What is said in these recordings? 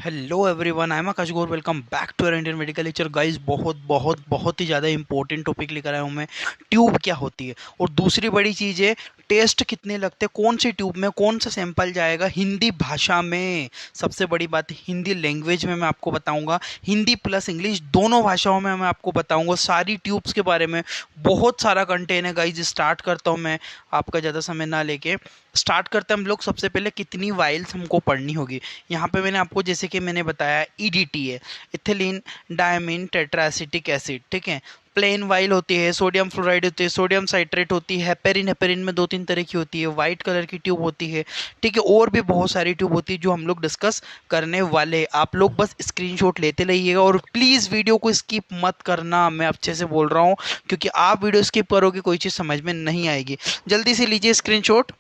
Hello everyone, I am Akash Gaur. Welcome back to Indian medical lecture. Guys बहुत ही ज़्यादा important topic लेकर आया हूँ मैं। ट्यूब क्या होती है और दूसरी बड़ी चीज़ है टेस्ट कितने लगते हैं, कौन सी ट्यूब में कौन सा सैंपल जाएगा, हिंदी भाषा में। सबसे बड़ी बात हिंदी लैंग्वेज में मैं आपको बताऊंगा, हिंदी प्लस इंग्लिश दोनों भाषाओं में मैं आपको बताऊंगा सारी ट्यूब्स के बारे में। बहुत सारा कंटेंट है गाइस। स्टार्ट करता हूँ मैं आपका ज़्यादा समय ना लेके। स्टार्ट करते हैं हम लोग। सबसे पहले कितनी वाइल्स हमको पढ़नी होगी। यहाँ पे मैंने आपको जैसे कि मैंने बताया ईडीटी है, इथिलीन डायमीन टेट्राएसिटिक एसिड, ठीक है। प्लेन वाइल होती है, सोडियम फ्लोराइड होती है, सोडियम साइट्रेट होती है, हेपेरिन। हेपेरिन में दो तीन तरह की होती है, वाइट कलर की ट्यूब होती है, ठीक है। और भी बहुत सारी ट्यूब होती है जो हम लोग डिस्कस करने वाले हैं। आप लोग बस स्क्रीनशॉट लेते रहिएगा और प्लीज़ वीडियो को स्किप मत करना, मैं अच्छे से बोल रहा हूँ, क्योंकि आप वीडियो स्किप करोगे कोई चीज़ समझ में नहीं आएगी। जल्दी से लीजिए स्क्रीनशॉट।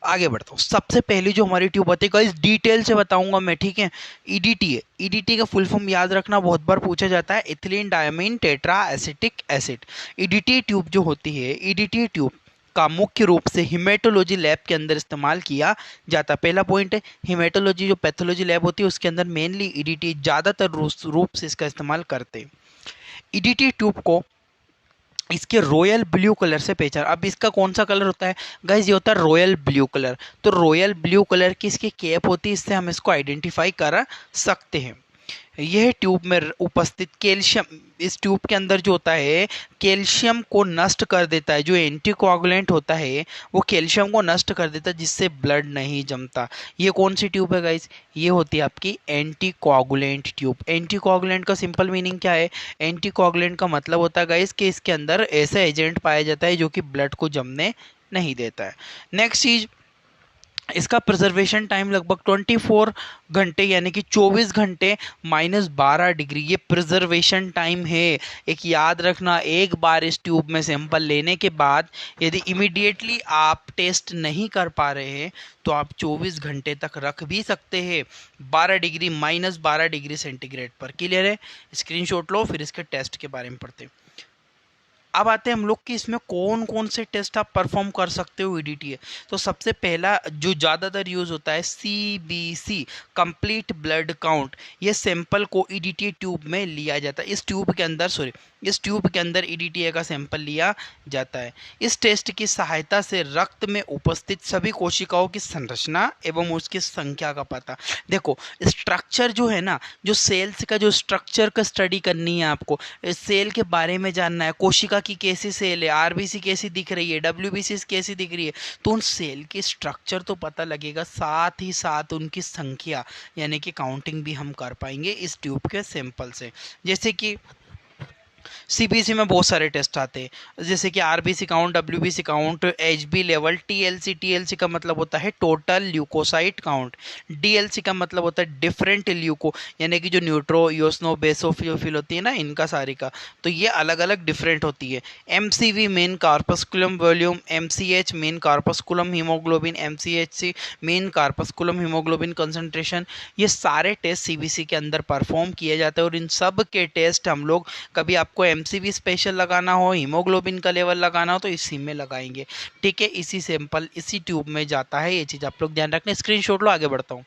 आगे बढ़ता हूँ। सबसे पहली जो हमारी ट्यूब आती है गाइस, डिटेल से बताऊंगा मैं, ठीक है। ईडीटी है। ईडीटी का फुल फॉर्म याद रखना, बहुत बार पूछा जाता है, ethylene diamine tetra acetic acid. EDT tube जो होती है, ईडीटी ट्यूब का मुख्य रूप से हिमेटोलॉजी लैब के अंदर इस्तेमाल किया जाता है। पहला पॉइंट है, हिमेटोलॉजी जो पैथोलॉजी लैब होती है उसके अंदर मेनली ईडीटी ज़्यादातर रूप से इसका इस्तेमाल करते हैं। ईडीटी ट्यूब को इसके रॉयल ब्लू कलर से पहचान। अब इसका कौन सा कलर होता है गाइज? ये होता है रॉयल ब्लू कलर। तो रॉयल ब्लू कलर की इसकी कैप होती है, इससे हम इसको आइडेंटिफाई कर सकते हैं। यह ट्यूब में उपस्थित कैल्शियम, इस ट्यूब के अंदर जो होता है कैल्शियम को नष्ट कर देता है। जो एंटीकोआगुलेंट होता है वो कैल्शियम को नष्ट कर देता है, जिससे ब्लड नहीं जमता। ये कौन सी ट्यूब है गाइस? ये होती है आपकी एंटीकोआगुलेंट ट्यूब। एंटीकोआगुलेंट का सिंपल मीनिंग क्या है? एंटीकोआगुलेंट का मतलब होता है गाइस कि इसके अंदर ऐसा एजेंट पाया जाता है जो कि ब्लड को जमने नहीं देता है। नेक्स्ट चीज, इसका प्रिजर्वेशन टाइम लगभग 24 घंटे, यानी कि 24 घंटे -12 डिग्री, ये प्रिजर्वेशन टाइम है। एक याद रखना, एक बार इस ट्यूब में सैंपल लेने के बाद यदि इमीडिएटली आप टेस्ट नहीं कर पा रहे हैं तो आप 24 घंटे तक रख भी सकते हैं, 12 डिग्री -12 डिग्री सेंटीग्रेड पर। क्लियर है? स्क्रीनशॉट लो, फिर इसके टेस्ट के बारे में पढ़ते हैं। अब आते हैं हम लोग कि इसमें कौन कौन से टेस्ट आप परफॉर्म कर सकते हो ईडीटी है। तो सबसे पहला जो ज़्यादातर यूज़ होता है सीबीसी, कंप्लीट ब्लड काउंट। ये सैंपल को ईडीटी ट्यूब में लिया जाता है। इस ट्यूब के अंदर ईडीटी का सैंपल लिया जाता है। इस टेस्ट की सहायता से रक्त में उपस्थित सभी कोशिकाओं की संरचना एवं उसकी संख्या का पता। देखो, स्ट्रक्चर जो है ना, जो सेल्स का जो स्ट्रक्चर का स्टडी करनी है आपको, सेल के बारे में जानना है, कोशिका की कैसी सेल है, आरबीसी कैसी दिख रही है, डब्ल्यूबीसी कैसी दिख रही है, तो उन सेल की स्ट्रक्चर तो पता लगेगा, साथ ही साथ उनकी संख्या यानी कि काउंटिंग भी हम कर पाएंगे इस ट्यूब के सैंपल से। जैसे कि सीबीसी में बहुत सारे टेस्ट आते हैं, जैसे कि RBC count, WBC count, HB level, TLC. TLC का मतलब होता है टोटल ल्यूकोसाइट काउंट। डीएलसी का मतलब होता है डिफरेंट ल्यूको, यानी कि जो न्यूट्रो योस्नो बेसोफिल होती है ना, इनका सारी का, तो ये अलग अलग डिफरेंट होती है। MCV mean corpuscular volume, MCH mean corpuscular haemoglobin, MCHC mean corpuscular haemoglobin concentration, ये सारे टेस्ट सीबीसी के अंदर परफॉर्म किए जाते हैं। और इन सब के टेस्ट हम लोग, कभी आपको एमसीवी स्पेशल लगाना हो, हीमोग्लोबिन का लेवल लगाना हो, तो इसी में लगाएंगे, ठीक है। इसी सैंपल इसी ट्यूब में जाता है, ये चीज़ आप लोग ध्यान रखना। स्क्रीनशॉट लो, आगे बढ़ता हूँ।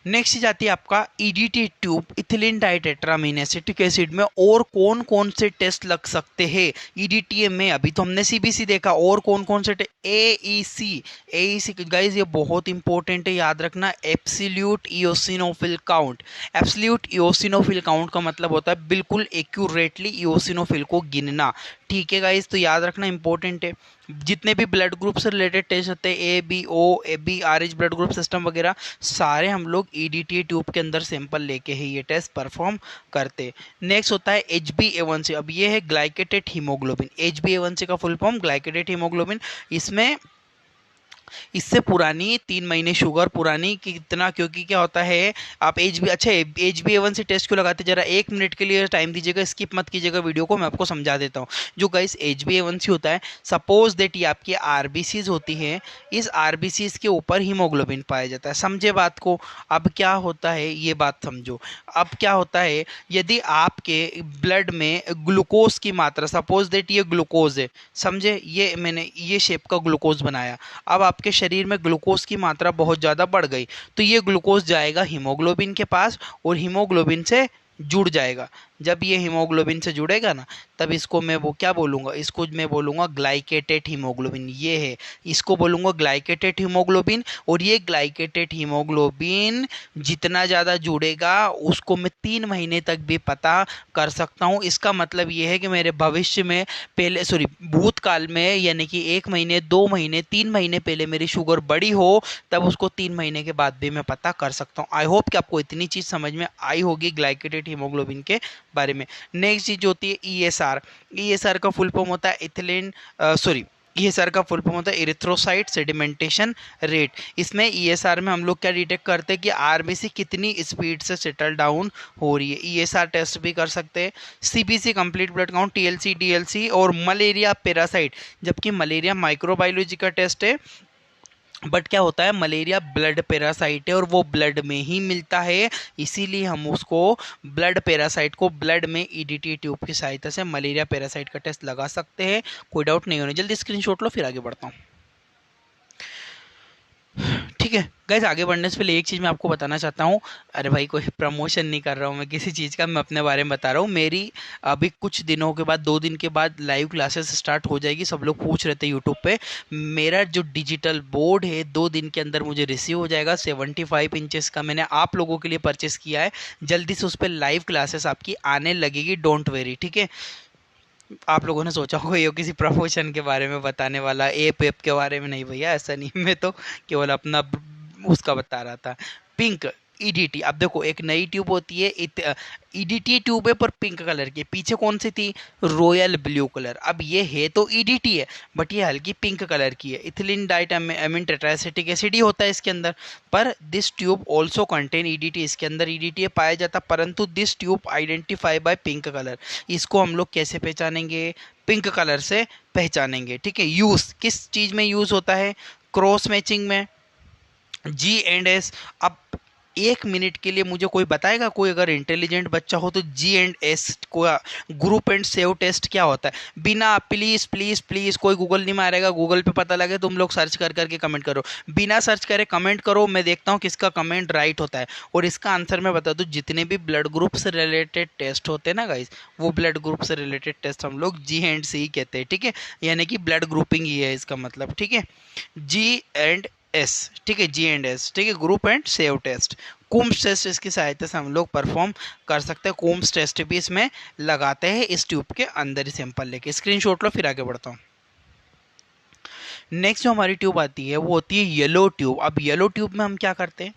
नेक्स्ट चीज आती है आपका ईडीटी ट्यूब, इथिलीन डाइटेट्रामीन एसिटिक एसिड में और कौन कौन से टेस्ट लग सकते हैं ईडीटी में। अभी तो हमने सीबीसी देखा, और कौन कौन से एईसी। एईसी गाइस ये बहुत इंपॉर्टेंट है, याद रखना, absolute eosinophil count. Absolute eosinophil count का मतलब होता है बिल्कुल एक्यूरेटली इओसिनोफिल को गिनना, ठीक है गाइस, तो याद रखना, इंपॉर्टेंट है। जितने भी ब्लड ग्रुप से रिलेटेड टेस्ट होते हैं, A B O, A B R H, blood group system वगैरह, सारे हम लोग ईडीटी ट्यूब के अंदर सैंपल लेके ही ये टेस्ट परफॉर्म करते। नेक्स्ट होता है HbA1c। अब ये है ग्लाइकेटेड हीमोग्लोबिन। HbA1c का फुल फॉर्म ग्लाइकेटेड हीमोग्लोबिन। इसमें इससे पुरानी 3 महीने शुगर पुरानी कितना, क्योंकि क्या होता है, आप HbA1c टेस्ट क्यों लगाते, जरा 1 मिनट के लिए टाइम दीजिएगा, स्किप मत कीजिएगा वीडियो को, मैं आपको समझा देता हूँ। जो गाइस HbA1c होता है, सपोज दैट ये आपकी आरबीसीज होती है, इस आरबीसीज के ऊपर हीमोग्लोबिन पाया जाता है। समझे बात को? अब क्या होता है ये बात समझो। अब क्या होता है, यदि आपके ब्लड में ग्लूकोज की मात्रा, सपोज दैट ये ग्लूकोज है, समझे, ये मैंने ये शेप का ग्लूकोज बनाया। अब आप आपके शरीर में ग्लूकोज की मात्रा बहुत ज़्यादा बढ़ गई, तो ये ग्लूकोज जाएगा हीमोग्लोबिन के पास और हीमोग्लोबिन से जुड़ जाएगा। जब ये हीमोग्लोबिन से जुड़ेगा ना, तब इसको मैं वो क्या बोलूँगा, इसको मैं बोलूँगा ग्लाइकेटेड हीमोग्लोबिन। ये है, इसको बोलूँगा ग्लाइकेटेड हीमोग्लोबिन। और ये ग्लाइकेटेड हीमोग्लोबिन जितना ज़्यादा जुड़ेगा उसको मैं 3 महीने तक भी पता कर सकता हूँ। इसका मतलब ये है कि मेरे भविष्य में पहले भूतकाल में, यानी कि 1 महीने, 2 महीने, 3 महीने पहले मेरी शुगर बड़ी हो, तब उसको 3 महीने के बाद भी मैं पता कर सकता हूँ। आई होप कि आपको इतनी चीज़ समझ में आई होगी ग्लाइकेटेड हीमोग्लोबिन के बारे में। नेक्स्ट चीज होती है ईएसआर। ईएसआर का फुल फॉर्म होता है ईएसआर का फुल फॉर्म होता है इरिथ्रोसाइट सेडिमेंटेशन रेट। इसमें ईएसआर में हम लोग क्या डिटेक्ट करते हैं कि आरबीसी कितनी स्पीड से सेटल डाउन हो रही है। ईएसआर टेस्ट भी कर सकते हैं। CBC complete blood count, TLC, DLC और मलेरिया पैरासाइट। जबकि मलेरिया माइक्रोबायोलॉजी का टेस्ट है, बट क्या होता है, मलेरिया ब्लड पैरासाइट है और वो ब्लड में ही मिलता है, इसीलिए हम उसको ब्लड पैरासाइट को ब्लड में ईडीटी ट्यूब की सहायता से मलेरिया पैरासाइट का टेस्ट लगा सकते हैं। कोई डाउट नहीं होने, जल्दी स्क्रीनशॉट लो फिर आगे बढ़ता हूँ। ठीक है गाइस, आगे बढ़ने से पहले एक चीज़ मैं आपको बताना चाहता हूँ। अरे भाई, कोई प्रमोशन नहीं कर रहा हूँ मैं किसी चीज़ का, मैं अपने बारे में बता रहा हूँ। मेरी अभी कुछ दिनों के बाद, 2 दिन के बाद लाइव क्लासेस स्टार्ट हो जाएगी। सब लोग पूछ रहे थे यूट्यूब पे। मेरा जो डिजिटल बोर्ड है 2 दिन के अंदर मुझे रिसीव हो जाएगा। 75 इंचेस का मैंने आप लोगों के लिए परचेस किया है। जल्दी से उस पर लाइव क्लासेस आपकी आने लगेगी, डोंट वेरी। ठीक है, आप लोगों ने सोचा होगा ये किसी प्रमोशन के बारे में बताने वाला, ऐप के बारे में। नहीं भैया, ऐसा नहीं, मैं तो केवल अपना उसका बता रहा था। पिंक ईडीटी, अब देखो एक नई ट्यूब होती है, ईडीटी ट्यूब है पर पिंक कलर की। पीछे कौन सी थी, रॉयल ब्लू कलर। अब ये है तो ईडीटी है, बट ये हल्की पिंक कलर की है। इथिलीन डाइटामीन टेट्राएसिटिक एसिड ही होता है इसके अंदर। पर this tube also contain EDT, इसके अंदर ईडीटी पाया जाता, परंतु this tube identify bye pink colour. इसको हम लोग कैसे पहचानेंगे, पिंक कलर से पहचानेंगे। ठीक है, यूज किस चीज में यूज होता है, क्रॉस मैचिंग में, G&S। अब 1 मिनट के लिए मुझे कोई बताएगा, कोई अगर इंटेलिजेंट बच्चा हो, तो G&S को ग्रुप एंड सेव टेस्ट क्या होता है। बिना, प्लीज प्लीज प्लीज, कोई गूगल नहीं मारेगा, गूगल पे पता लगे तुम लोग सर्च कर करके कमेंट करो। बिना सर्च करे कमेंट करो, मैं देखता हूँ किसका कमेंट राइट होता है। और इसका आंसर मैं बता दूँ, जितने भी ब्लड ग्रुप से रिलेटेड टेस्ट होते हैं ना गाइस, वो ब्लड ग्रुप से रिलेटेड टेस्ट हम लोग G&C कहते हैं। ठीक है, यानी कि ब्लड ग्रुपिंग ही है इसका मतलब। ठीक है, G&S, ठीक है, G&S, ठीक है, group and save test. Coombs test इसकी सहायता से हम लोग परफॉर्म कर सकते हैं। कूम्स टेस्ट भी इसमें लगाते हैं, इस ट्यूब के अंदर ही सैंपल लेके। स्क्रीनशॉट लो फिर आगे बढ़ता हूँ। नेक्स्ट जो हमारी ट्यूब आती है वो होती है येलो ट्यूब। अब येलो ट्यूब में हम क्या करते हैं,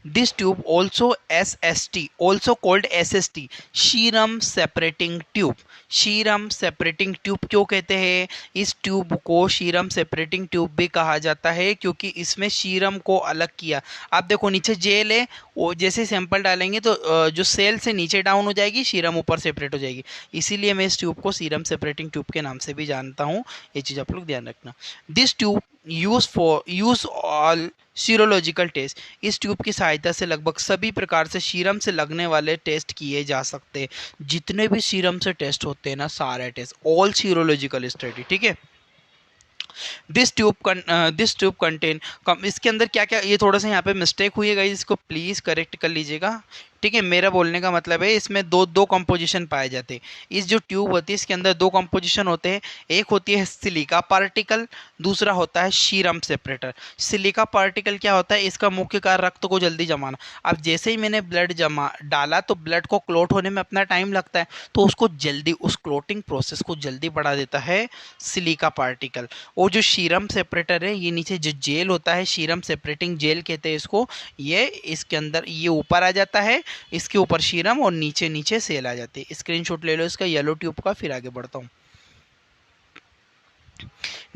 this tube also SST, also called SST, serum separating tube. Serum separating tube क्यों कहते हैं, इस ट्यूब को सीरम सेपरेटिंग ट्यूब भी कहा जाता है क्योंकि इसमें सीरम को अलग किया। आप देखो नीचे जेल है, वो जैसे सैंपल डालेंगे तो जो सेल से नीचे डाउन हो जाएगी, सीरम ऊपर सेपरेट हो जाएगी। इसीलिए मैं इस ट्यूब को सीरम सेपरेटिंग ट्यूब के नाम से भी जानता हूँ। ये चीज़ आप लोग ध्यान रखना। This tube use all serological test, इस ट्यूब की सहायता से लगभग सभी प्रकार से सीरम से लगने वाले टेस्ट किए जा सकते हैं। जितने भी सीरम से टेस्ट होते हैं ना, सारे टेस्ट, ऑल सीरोलॉजिकल स्टडी। ठीक है, दिस ट्यूब कंटेन, इसके अंदर क्या क्या, ये थोड़ा सा यहाँ पे मिस्टेक हुई है गाइस, इसको प्लीज़ करेक्ट कर लीजिएगा। ठीक है, मेरा बोलने का मतलब है इसमें दो कंपोजिशन पाए जाते हैं। इस जो ट्यूब होती है इसके अंदर 2 कंपोजिशन होते हैं, एक होती है सिलिका पार्टिकल, दूसरा होता है सीरम सेपरेटर। सिलिका पार्टिकल क्या होता है, इसका मुख्य कार्य रक्त को जल्दी जमाना। अब जैसे ही मैंने ब्लड जमा डाला तो ब्लड को क्लोट होने में अपना टाइम लगता है, तो उसको जल्दी, उस क्लोटिंग प्रोसेस को जल्दी बढ़ा देता है सिलिका पार्टिकल। और जो सीरम सेपरेटर है, ये नीचे जो जेल होता है, सीरम सेपरेटिंग जेल कहते हैं इसको, ये इसके अंदर ये ऊपर आ जाता है, इसके ऊपर सीरम और नीचे नीचे सेल आ जाती है। स्क्रीनशॉट ले लो इसका येलो ट्यूब का, फिर आगे बढ़ता हूँ।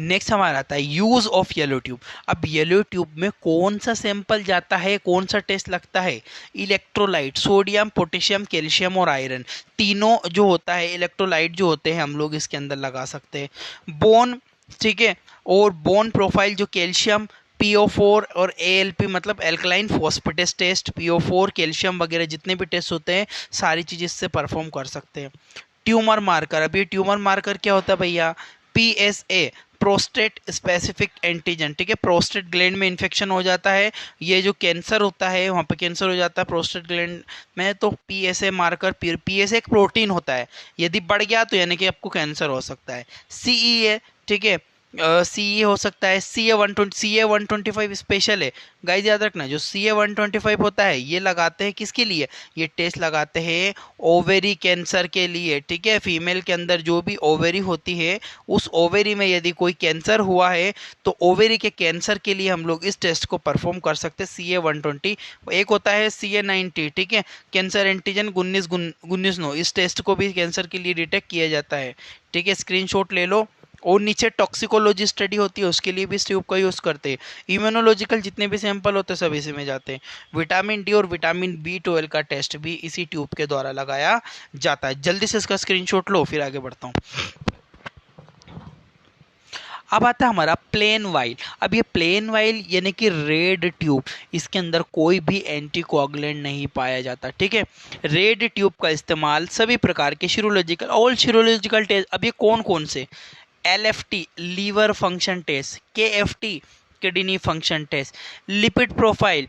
नेक्स्ट हमारा आता है यूज ऑफ येलो ट्यूब। अब येलो ट्यूब में कौन सा सैंपल जाता है, कौन सा टेस्ट लगता है, इलेक्ट्रोलाइट, सोडियम, पोटेशियम, कैल्शियम और आयरन, तीनों जो होता है इलेक्ट्रोलाइट जो होते हैं हम लोग इसके अंदर लगा सकते हैं। बोन, ठीक है, और बोन प्रोफाइल जो कैल्शियम, PO4 और ALP मतलब alkaline phosphatase test, PO4, calcium वगैरह जितने भी टेस्ट होते हैं सारी चीज़ इससे परफॉर्म कर सकते हैं। ट्यूमर मार्कर, अब ये ट्यूमर मार्कर क्या होता है भैया, PSA प्रोस्टेट स्पेसिफिक एंटीजन, ठीक है। प्रोस्टेट ग्लैंड में इन्फेक्शन हो जाता है, ये जो कैंसर होता है वहाँ पे कैंसर हो जाता है प्रोस्टेट ग्लैंड में, तो पीएसए मार्कर, पीएसए एक प्रोटीन होता है, यदि बढ़ गया तो यानी कि आपको कैंसर हो सकता है। सीईए, ठीक है, सी हो सकता है। CA 125 स्पेशल है गाइज, याद रखना। जो CA 125 होता है ये लगाते हैं किसके लिए, ये टेस्ट लगाते हैं ओवेरी कैंसर के लिए, ठीक है। फीमेल के अंदर जो भी ओवेरी होती है उस ओवेरी में यदि कोई कैंसर हुआ है तो ओवेरी के कैंसर के लिए हम लोग इस टेस्ट को परफॉर्म कर सकते हैं। CA 120 एक होता है CA 90, ठीक है, कैंसर एंटीजन 19 इस टेस्ट को भी कैंसर के लिए डिटेक्ट किया जाता है, ठीक है। स्क्रीनशॉट ले लो। और नीचे टॉक्सिकोलॉजी स्टडी होती है उसके लिए भी इस ट्यूब का यूज़ करते हैं। इम्यूनोलॉजिकल जितने भी सैंपल होते हैं सब इसी में जाते हैं। विटामिन डी और विटामिन B12 का टेस्ट भी इसी ट्यूब के द्वारा लगाया जाता है। जल्दी से इसका स्क्रीनशॉट लो, फिर आगे बढ़ता हूँ। अब आता है हमारा प्लेन वाइल। अब ये प्लेन वाइल यानी कि रेड ट्यूब, इसके अंदर कोई भी एंटीकोगुलेंट नहीं पाया जाता, ठीक है। रेड ट्यूब का इस्तेमाल सभी प्रकार के सीरोलॉजिकल, ऑल सीरोलॉजिकल टेस्ट, अब ये कौन कौन से, LFT liver function test, KFT kidney function test, lipid profile,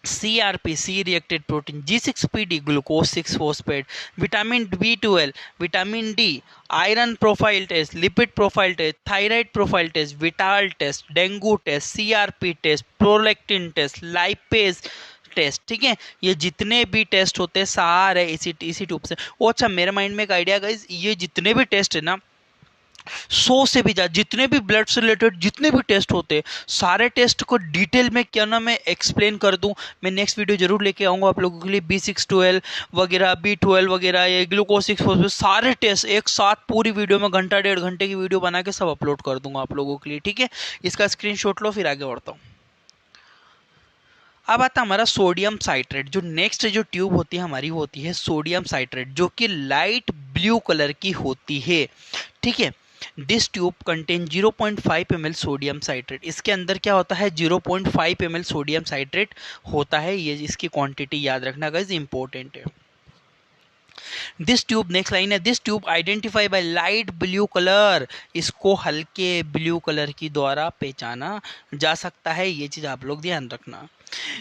CRP C reacted protein, G6PD glucose 6 phosphate, vitamin B12, vitamin D, iron profile test, lipid profile test, thyroid profile test, vital test, dengue test, CRP test, prolactin test, lipase test, ठीक है। ये जितने भी test होते हैं सारे इसी tube से। ओ अच्छा, मेरे माइंड में एक आइडिया गाइस, ये जितने भी टेस्ट है ना 100 से भी ज़्यादा, जितने भी ब्लड से रिलेटेड जितने भी टेस्ट होते हैं सारे टेस्ट को डिटेल में क्या ना मैं एक्सप्लेन कर दूं। मैं नेक्स्ट वीडियो जरूर लेके आऊँगा आप लोगों के लिए। B612 वगैरह, B12 वगैरह, ये ग्लूकोज 6 फॉस्फेट, सारे टेस्ट एक साथ पूरी वीडियो में घंटा 1.5 घंटे की वीडियो बना के सब अपलोड कर दूंगा आप लोगों के लिए, ठीक है। इसका स्क्रीनशॉट लो, फिर आगे बढ़ता हूँ। अब आता हमारा सोडियम साइट्रेट। जो नेक्स्ट जो ट्यूब होती है हमारी वो होती है सोडियम साइट्रेट, जो कि लाइट ब्लू कलर की होती है, ठीक है। This tube contain 0.5 ml sodium citrate. इसके अंदर क्या होता है, 0.5 ml सोडियम साइट्रेट होता है। ये इसकी क्वांटिटी याद रखना गाइस, इंपॉर्टेंट है। दिस ट्यूब, नेक्स्ट लाइन है, this tube identify by light blue colour, इसको हल्के ब्लू कलर की द्वारा पहचाना जा सकता है। ये चीज आप लोग ध्यान रखना।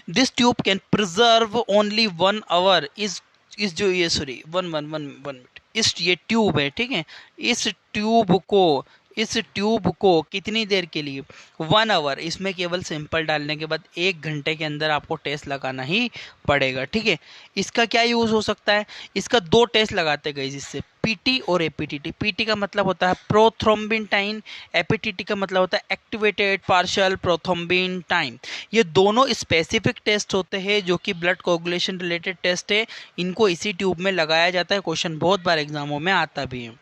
This tube can preserve only 1 hour, इस जो ये सॉरी वन मिनट, इस ये ट्यूब है, ठीक है। इस ट्यूब को कितनी देर के लिए, 1 आवर। इसमें केवल सैंपल डालने के बाद 1 घंटे के अंदर आपको टेस्ट लगाना ही पड़ेगा, ठीक है। इसका क्या यूज़ हो सकता है, इसका 2 टेस्ट लगाते गए जिससे, PT और APTT। PT का मतलब होता है प्रोथ्रोम्बिन टाइम, APTT का मतलब होता है एक्टिवेटेड पार्शियल प्रोथ्रोम्बिन टाइम। ये दोनों स्पेसिफिक टेस्ट होते हैं जो कि ब्लड कोगुलेशन रिलेटेड टेस्ट है। इनको इसी ट्यूब में लगाया जाता है, क्वेश्चन बहुत बार एग्जामों में आता भी है।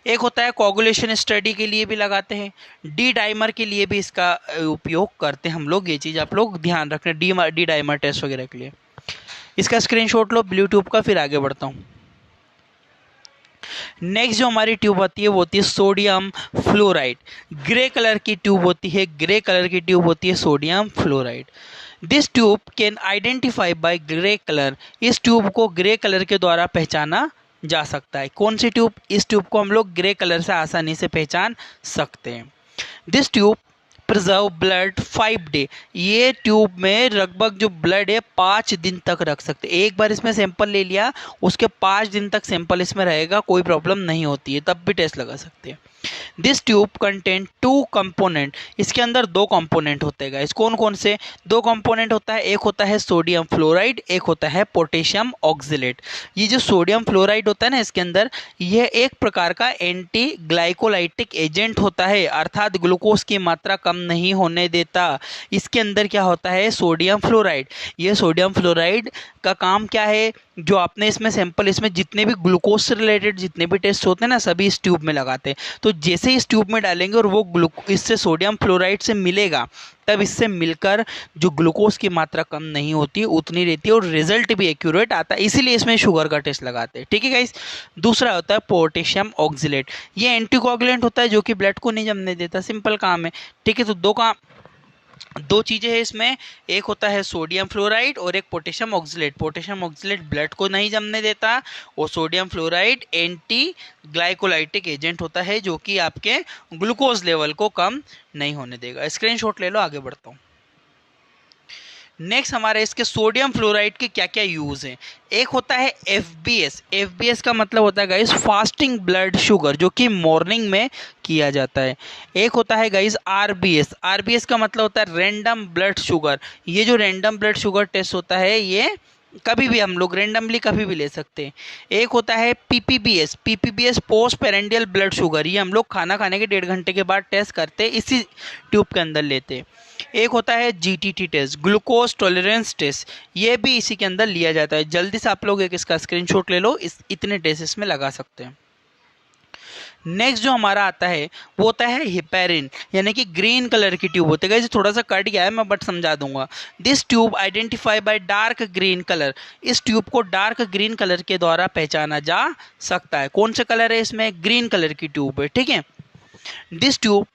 एक होता है कोगुलेशन स्टडी के लिए भी लगाते हैं, डी डाइमर के लिए भी इसका उपयोग करते हैं हम लोग। ये चीज़ आप लोग ध्यान रखना, डी डाइमर टेस्ट वगैरह के लिए। इसका स्क्रीनशॉट लो ब्लू ट्यूब का, फिर आगे बढ़ता हूँ। नेक्स्ट जो हमारी ट्यूब होती है वो होती है सोडियम फ्लोराइड। ग्रे कलर की ट्यूब होती है, ग्रे कलर की ट्यूब होती है sodium fluoride. This tube can identify bye grey colour, इस ट्यूब को ग्रे कलर के द्वारा पहचाना जा सकता है। कौन सी ट्यूब, इस ट्यूब को हम लोग ग्रे कलर से आसानी से पहचान सकते हैं। This tube preserve blood 5 day, ये ट्यूब में लगभग जो ब्लड है 5 दिन तक रख सकते। एक बार इसमें सैंपल ले लिया उसके 5 दिन तक सैंपल इसमें रहेगा, कोई प्रॉब्लम नहीं होती है, तब भी टेस्ट लगा सकते हैं। दिस ट्यूब कंटेंट 2 कंपोनेंट, इसके अंदर 2 कंपोनेंट होते हैं गाइस। कौन कौन से 2 कंपोनेंट होता है, एक होता है सोडियम फ्लोराइड, एक होता है पोटेशियम ऑक्जेलेट। ये जो सोडियम फ्लोराइड होता है ना इसके अंदर, यह एक प्रकार का एंटी ग्लाइकोलाइटिक एजेंट होता है, अर्थात ग्लूकोज की मात्रा कम नहीं होने देता। इसके अंदर क्या होता है, सोडियम फ्लोराइड। ये सोडियम फ्लोराइड का काम क्या है, जो आपने इसमें सैंपल, इसमें जितने भी ग्लूकोज से रिलेटेड जितने भी टेस्ट होते हैं ना सभी इस ट्यूब में लगाते हैं। तो जैसे ही इस ट्यूब में डालेंगे और वो इससे सोडियम फ्लोराइड से मिलेगा, तब इससे मिलकर जो ग्लूकोज की मात्रा कम नहीं होती उतनी रहती है और रिजल्ट भी एक्यूरेट आता है, इसीलिए इसमें शुगर का टेस्ट लगाते हैं, ठीक है गाइस। दूसरा होता है पोटेशियम ऑक्जेलेट, ये एंटीकोगुलेंट होता है जो कि ब्लड को नहीं जमने देता, सिंपल काम है, ठीक है। तो 2 काम दो चीज़ें हैं इसमें, एक होता है सोडियम फ्लोराइड और एक potassium oxalate. Potassium oxalate blood को नहीं जमने देता, और sodium fluoride anti glycolytic agent होता है जो कि आपके ग्लूकोज लेवल को कम नहीं होने देगा। स्क्रीनशॉट ले लो, आगे बढ़ता हूँ। नेक्स्ट हमारे इसके सोडियम फ्लोराइड के क्या क्या यूज़ हैं। एक होता है एफबीएस। एफबीएस का मतलब होता है गाइस फास्टिंग ब्लड शुगर, जो कि मॉर्निंग में किया जाता है। एक होता है गाइस आरबीएस। आरबीएस का मतलब होता है रैंडम ब्लड शुगर। ये जो रैंडम ब्लड शुगर टेस्ट होता है ये कभी भी हम लोग रेंडमली कभी भी ले सकते हैं। एक होता है PPBS. PPBS post prandial blood sugar, ये हम लोग खाना खाने के 1.5 घंटे के बाद टेस्ट करते हैं, इसी ट्यूब के अंदर लेते हैं। एक होता है GTT test, glucose tolerance test, ये भी इसी के अंदर लिया जाता है। जल्दी से आप लोग एक इसका स्क्रीनशॉट ले लो, इतने टेस्ट इसमें लगा सकते हैं। नेक्स्ट जो हमारा आता है वो होता है हिपेरिन, यानी कि ग्रीन कलर की ट्यूब होती है। गाइस थोड़ा सा कट गया है मैं बट समझा दूंगा। This tube identify bye dark green colour. इस ट्यूब को डार्क ग्रीन कलर के द्वारा पहचाना जा सकता है। कौन सा कलर है इसमें? ग्रीन कलर की ट्यूब है, ठीक है। This tube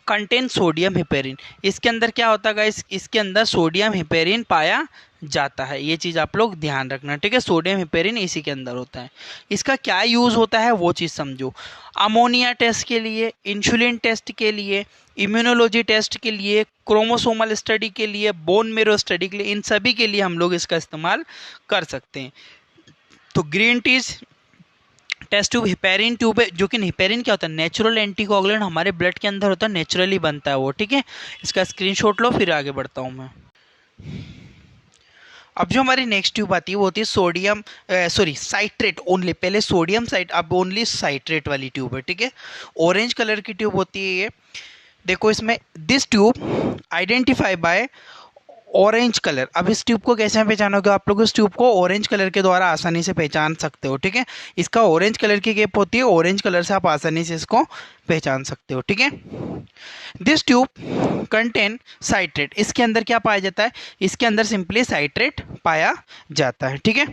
contain sodium heparin. इसके अंदर क्या होता है गाइस, इसके अंदर सोडियम हिपेरिन पाया जाता है। ये चीज़ आप लोग ध्यान रखना, ठीक है। सोडियम हिपेरिन इसी के अंदर होता है। इसका क्या यूज़ होता है वो चीज़ समझो। अमोनिया टेस्ट के लिए, इंसुलिन टेस्ट के लिए, इम्यूनोलॉजी टेस्ट के लिए, क्रोमोसोमल स्टडी के लिए, बोन मेरो स्टडी के लिए, इन सभी के लिए हम लोग इसका इस्तेमाल कर सकते हैं। तो ग्रीन टीज टेस्ट ट्यूब हिपेरिन ट्यूब है, जो कि हिपेरिन क्या होता है? नेचुरल एंटीकोगुलेंट, हमारे ब्लड के अंदर होता है, नेचुरली बनता है वो, ठीक है। इसका स्क्रीनशॉट लो, फिर आगे बढ़ता हूँ मैं। अब जो हमारी नेक्स्ट ट्यूब आती है वो होती है सोडियम साइट्रेट ओनली। पहले सोडियम साइट, अब ओनली साइट्रेट वाली ट्यूब है, ठीक है। ऑरेंज कलर की ट्यूब होती है ये। देखो इसमें this tube identify bye orange colour. अब इस ट्यूब को कैसे पहचानोगे आप लोग? इस ट्यूब को ऑरेंज कलर के द्वारा आसानी से पहचान सकते हो, ठीक है। इसका ऑरेंज कलर की केप होती है, ऑरेंज कलर से आप आसानी से इसको पहचान सकते हो, ठीक है। This tube contain citrate. इसके अंदर क्या पाया जाता है? इसके अंदर सिंपली साइट्रेट पाया जाता है, ठीक है।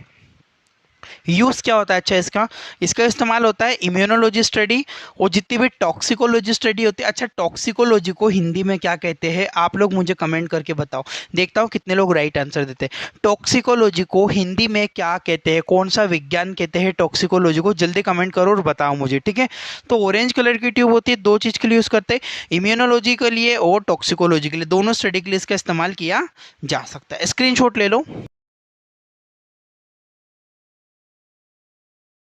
यूज़ क्या होता है? अच्छा, इसका इसका इस्तेमाल होता है इम्यूनोलॉजी स्टडी और जितनी भी टॉक्सिकोलॉजी स्टडी होती है। अच्छा, टॉक्सिकोलॉजी को हिंदी में क्या कहते हैं आप लोग मुझे कमेंट करके बताओ, देखता हूँ कितने लोग राइट आंसर देते हैं। टॉक्सिकोलॉजी को हिंदी में क्या कहते हैं? कौन सा विज्ञान कहते हैं टॉक्सिकोलॉजी को? जल्दी कमेंट करो और बताओ मुझे, ठीक है। तो ऑरेंज कलर की ट्यूब होती है, दो चीज़ के लिए यूज़ करते हैं, इम्यूनोलॉजी के लिए और टॉक्सिकोलॉजी के लिए। दोनों स्टडी के लिए इसका इस्तेमाल किया जा सकता है। स्क्रीनशॉट ले लो।